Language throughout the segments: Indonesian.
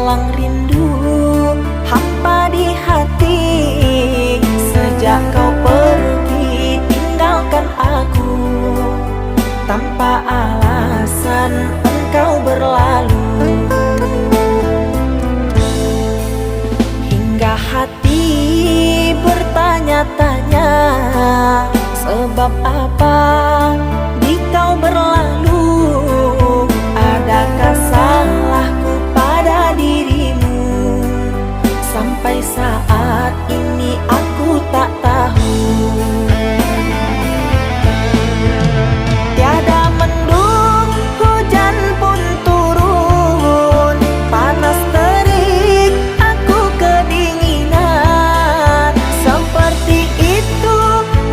hilang rindu, hampa di hati. Sejak kau pergi tinggalkan aku, tanpa alasan engkau berlalu. Hingga hati bertanya-tanya, sebab apa di kau berlalu? Adakah salahku pada dirimu? Sampai saat ini aku tak tahu. Tiada mendung, hujan pun turun, panas terik, aku kedinginan. Seperti itu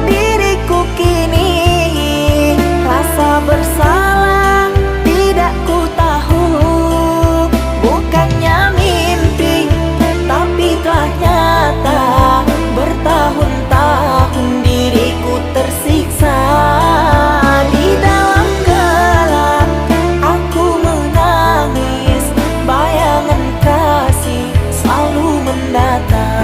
diriku kini, rasa bersalah tidak ku tahu. Bukannya mimpi, tapi telah nyata. Bertahun-tahun diriku tersiksa. Di dalam gelap aku menangis, bayangan kasih selalu mendatang.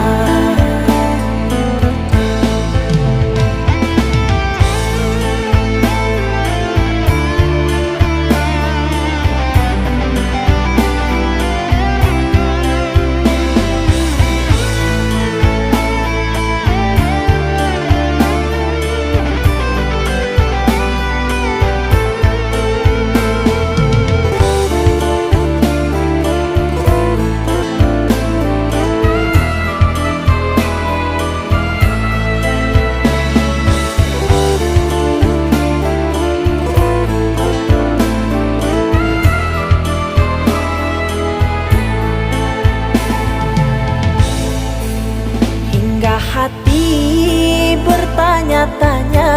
Hati bertanya-tanya,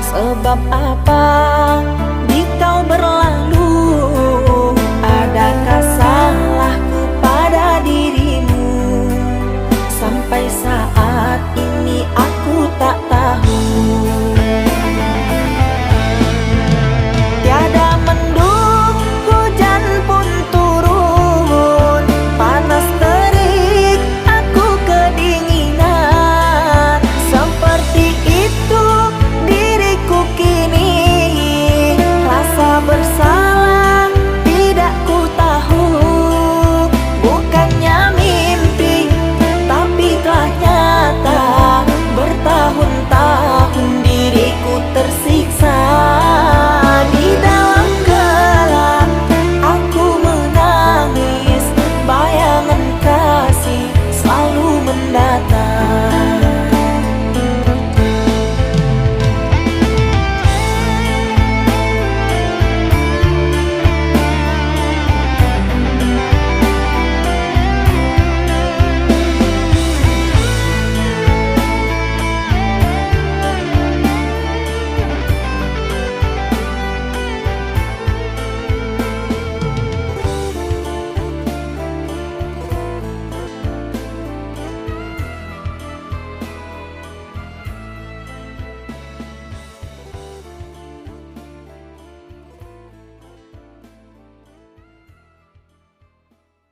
sebab apa